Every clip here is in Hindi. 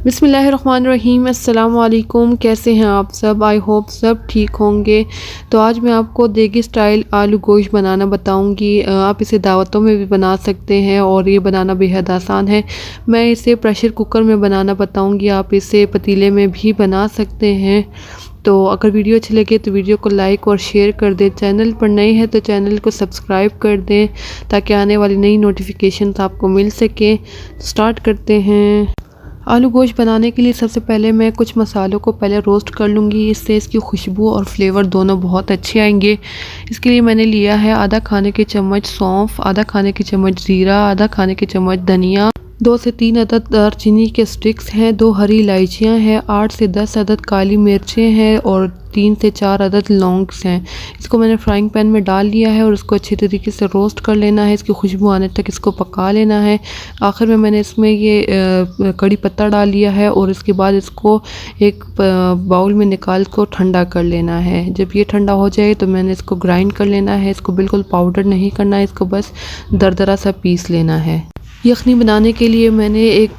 बिस्मिल्लाहिर्रहमानिर्रहीम। अस्सलाम वालेकुम। कैसे हैं आप सब? आई होप सब ठीक होंगे। तो आज मैं आपको देगी स्टाइल आलू गोश्त बनाना बताऊंगी। आप इसे दावतों में भी बना सकते हैं और ये बनाना बेहद आसान है। मैं इसे प्रेशर कुकर में बनाना बताऊंगी, आप इसे पतीले में भी बना सकते हैं। तो अगर वीडियो अच्छी लगे तो वीडियो को लाइक और शेयर कर दें। चैनल पर नए हैं तो चैनल को सब्सक्राइब कर दें ताकि आने वाली नई नोटिफिकेशन आपको मिल सके। स्टार्ट करते हैं। आलू गोश्त बनाने के लिए सबसे पहले मैं कुछ मसालों को पहले रोस्ट कर लूँगी, इससे इसकी खुशबू और फ्लेवर दोनों बहुत अच्छे आएंगे। इसके लिए मैंने लिया है आधा खाने के चम्मच सौंफ, आधा खाने के चम्मच ज़ीरा, आधा खाने के चम्मच धनिया, 2 से 3 अदद दालचीनी के स्टिक्स हैं, 2 हरी इलायचियाँ हैं, 8 से 10 अदद काली मिर्चें हैं और 3 से 4 अदद लौंग्स हैं। इसको मैंने फ्राइंग पैन में डाल लिया है और इसको अच्छी तरीके से रोस्ट कर लेना है। इसकी खुशबू आने तक इसको पका लेना है। आखिर में मैंने इसमें ये कड़ी पत्ता डाल लिया है और इसके बाद इसको एक बाउल में निकाल को ठंडा कर लेना है। जब ये ठंडा हो जाए तो मैंने इसको ग्राइंड कर लेना है। इसको बिल्कुल पाउडर नहीं करना है, इसको बस दरदरा सा पीस लेना है। यखनी बनाने के लिए मैंने एक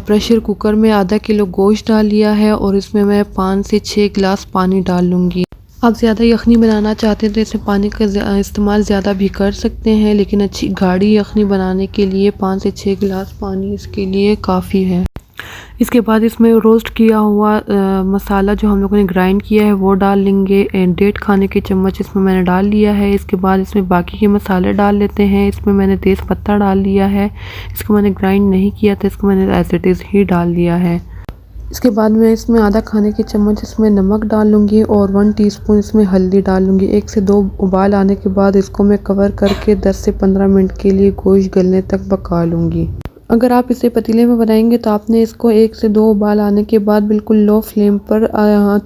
प्रेशर कुकर में आधा किलो गोश्त डाल लिया है और इसमें मैं 5 से 6 गिलास पानी डाल लूँगी। आप ज़्यादा यखनी बनाना चाहते हैं तो इसमें पानी का इस्तेमाल ज़्यादा भी कर सकते हैं, लेकिन अच्छी गाढ़ी यखनी बनाने के लिए 5 से 6 गिलास पानी इसके लिए काफ़ी है। इसके बाद इसमें रोस्ट किया हुआ मसाला जो हम लोगों ने ग्राइंड किया है वो डाल लेंगे। 1.5 खाने के चम्मच इसमें मैंने डाल लिया है। इसके बाद इसमें बाकी के मसाले डाल लेते हैं। इसमें मैंने तेज़ पत्ता डाल लिया है, इसको मैंने ग्राइंड नहीं किया था, इसको मैंने एज इट इज़ ही डाल दिया है। इसके बाद मैं इसमें आधा खाने के चम्मच इसमें नमक डाल लूँगी और 1 टीस्पून इसमें हल्दी डाल लूँगी। 1 से 2 उबाल आने के बाद इसको मैं कवर करके 10 से 15 मिनट के लिए गोश्त गलने तक पका लूँगी। अगर आप इसे पतीले में बनाएंगे तो आपने इसको 1 से 2 उबाल आने के बाद बिल्कुल लो फ्लेम पर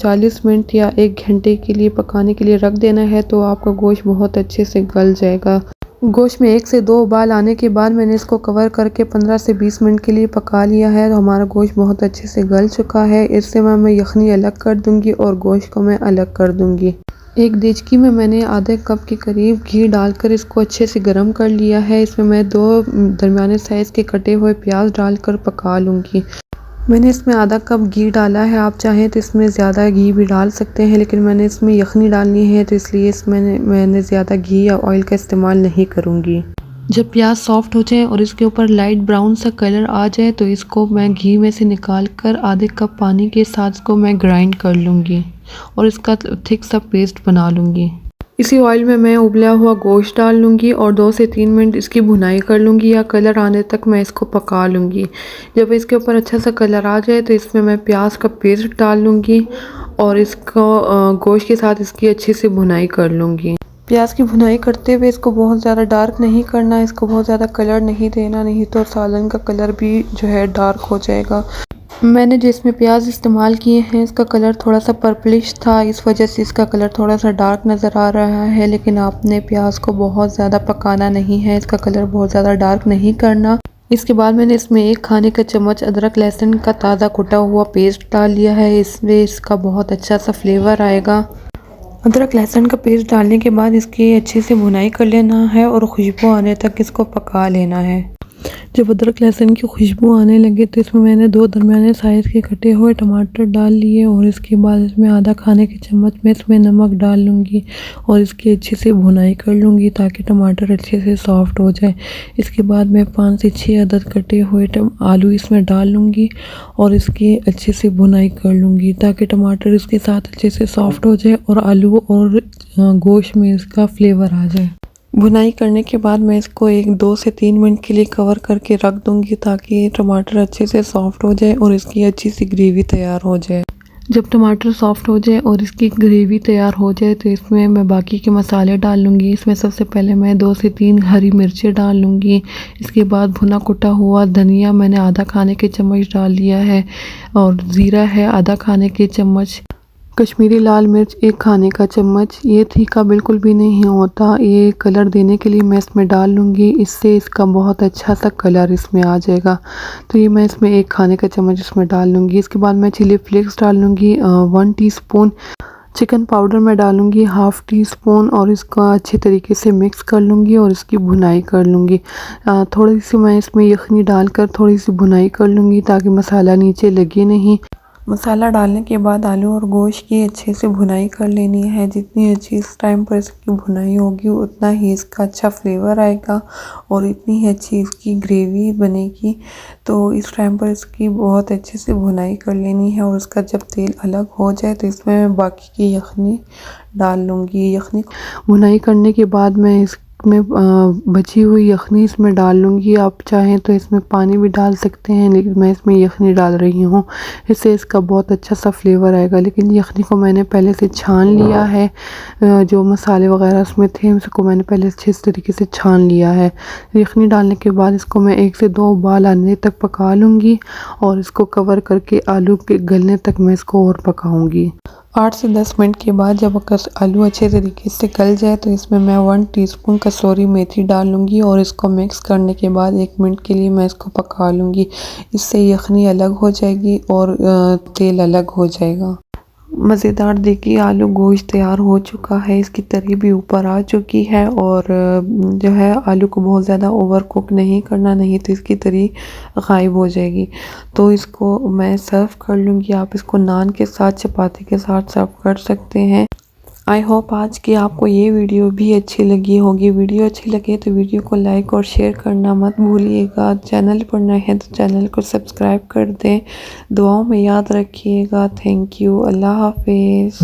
40 मिनट या 1 घंटे के लिए पकाने के लिए रख देना है, तो आपका गोश्त बहुत अच्छे से गल जाएगा। गोश्त में 1 से 2 उबाल आने के बाद मैंने इसको कवर करके 15 से 20 मिनट के लिए पका लिया है। तो हमारा गोश्त बहुत अच्छे से गल चुका है। इससे मैं यखनी अलग कर दूंगी और गोश्त को मैं अलग कर दूंगी। एक देचकी में मैंने आधे कप के करीब घी डालकर इसको अच्छे से गर्म कर लिया है। इसमें मैं 2 दरमियाने साइज़ के कटे हुए प्याज डालकर पका लूँगी। मैंने इसमें आधा कप घी डाला है, आप चाहें तो इसमें ज़्यादा घी भी डाल सकते हैं, लेकिन मैंने इसमें यखनी डालनी है तो इसलिए इसमें मैंने ज़्यादा घी या ऑयल का इस्तेमाल नहीं करूँगी। जब प्याज सॉफ्ट हो जाए और इसके ऊपर लाइट ब्राउन सा कलर आ जाए तो इसको मैं घी में से निकाल कर आधे कप पानी के साथ इसको मैं ग्राइंड कर लूँगी और इसका थिक सा पेस्ट बना लूँगी। इसी ऑयल में मैं उबला हुआ गोश्त डाल लूँगी और 2 से 3 मिनट इसकी भुनाई कर लूँगी या कलर आने तक मैं इसको पका लूँगी। जब इसके ऊपर अच्छा सा कलर आ जाए तो इसमें मैं प्याज का पेस्ट डाल लूँगी और इसको गोश्त के साथ इसकी अच्छे से भुनाई कर लूँगी। प्याज की भुनाई करते हुए इसको बहुत ज़्यादा डार्क नहीं करना, इसको बहुत ज़्यादा कलर नहीं देना, नहीं तो सालन का कलर भी जो है डार्क हो जाएगा। मैंने जिसमें प्याज इस्तेमाल किए हैं इसका कलर थोड़ा सा पर्पलिश था, इस वजह से इसका कलर थोड़ा सा डार्क नज़र आ रहा है, लेकिन आपने प्याज को बहुत ज़्यादा पकाना नहीं है, इसका कलर बहुत ज़्यादा डार्क नहीं करना। इसके बाद मैंने इसमें 1 खाने का चम्मच अदरक लहसुन का ताज़ा कुटा हुआ पेस्ट डाल लिया है, इसमें इसका बहुत अच्छा सा फ्लेवर आएगा। अदरक लहसुन का पेस्ट डालने के बाद इसकी अच्छे से भुनाई कर लेना है और खुशबू आने तक इसको पका लेना है। जब अदरक लहसुन की खुशबू आने लगे तो इसमें मैंने 2 दरमियाने साइज़ के कटे हुए टमाटर डाल लिए और इसके बाद इसमें आधा खाने के चम्मच में इसमें नमक डाल लूँगी और इसकी अच्छे से भुनाई कर लूँगी ताकि टमाटर अच्छे से सॉफ्ट हो जाए। इसके बाद मैं 5 से 6 अदद कटे हुए आलू इसमें डाल लूँगी और इसकी अच्छे से भुनाई कर लूँगी ताकि टमाटर इसके साथ अच्छे से सॉफ्ट हो जाए और आलू और गोश्त में इसका फ्लेवर आ जाए। भुनाई करने के बाद मैं इसको 2 से 3 मिनट के लिए कवर करके रख दूंगी ताकि टमाटर अच्छे से सॉफ्ट हो जाए और इसकी अच्छी सी ग्रेवी तैयार हो जाए। जब टमाटर सॉफ्ट हो जाए और इसकी ग्रेवी तैयार हो जाए तो इसमें मैं बाकी के मसाले डाल लूँगी। इसमें सबसे पहले मैं 2 से 3 हरी मिर्चें डाल लूँगी। इसके बाद भुना कुटा हुआ धनिया मैंने आधा खाने के चम्मच डाल लिया है और ज़ीरा है आधा खाने के चम्मच, कश्मीरी लाल मिर्च 1 खाने का चम्मच, ये तीखा बिल्कुल भी नहीं होता, ये कलर देने के लिए मैं इसमें डाल लूँगी, इससे इसका बहुत अच्छा सा कलर इसमें आ जाएगा। तो ये मैं इसमें 1 खाने का चम्मच इसमें डाल लूँगी। इसके बाद मैं चिली फ्लेक्स डाल लूँगी 1 टीस्पून। चिकन पाउडर मैं डालूँगी हाफ़ टी स्पून और इसको अच्छे तरीके से मिक्स कर लूँगी और इसकी भुनाई कर लूँगी। थोड़ी सी मैं इसमें यखनी डालकर थोड़ी सी भुनाई कर लूँगी ताकि मसाला नीचे लगे नहीं। मसाला डालने के बाद आलू और गोश्त की अच्छे से भुनाई कर लेनी है। जितनी अच्छी इस टाइम पर इसकी भुनाई होगी उतना ही इसका अच्छा फ्लेवर आएगा और इतनी ही अच्छी इसकी ग्रेवी बनेगी। तो इस टाइम पर इसकी बहुत अच्छे से भुनाई कर लेनी है और उसका जब तेल अलग हो जाए तो इसमें मैं बाकी की यखनी डाल लूँगी। यखनी भुनाई करने के बाद मैं इसमें बची हुई यखनी इसमें डाल लूँगी। आप चाहें तो इसमें पानी भी डाल सकते हैं, लेकिन मैं इसमें यखनी डाल रही हूँ, इससे इसका बहुत अच्छा सा फ्लेवर आएगा। लेकिन यखनी को मैंने पहले से छान लिया है, जो मसाले वगैरह उसमें थे उसको मैंने पहले अच्छे तरीके से छान लिया है। यखनी डालने के बाद इसको मैं 1 से 2 उबाल आने तक पका लूँगी और इसको कवर करके आलू के गलने तक मैं इसको और पकाऊँगी। 8 से 10 मिनट के बाद जब आलू अच्छे तरीके से गल जाए तो इसमें मैं 1 टीस्पून कसूरी मेथी डाल लूँगी और इसको मिक्स करने के बाद 1 मिनट के लिए मैं इसको पका लूँगी। इससे यखनी अलग हो जाएगी और तेल अलग हो जाएगा। मज़ेदार देखिए आलू गोश्त तैयार हो चुका है, इसकी तरी भी ऊपर आ चुकी है और जो है आलू को बहुत ज़्यादा ओवर कुक नहीं करना, नहीं तो इसकी तरी गायब हो जाएगी। तो इसको मैं सर्व कर लूँगी। आप इसको नान के साथ, चपाती के साथ सर्व कर सकते हैं। आई होप आज की आपको ये वीडियो भी अच्छी लगी होगी। वीडियो अच्छी लगे तो वीडियो को लाइक और शेयर करना मत भूलिएगा। चैनल पर नए हैं तो चैनल को सब्सक्राइब कर दें। दुआओं में याद रखिएगा। Thank you. अल्लाह हाफिज़।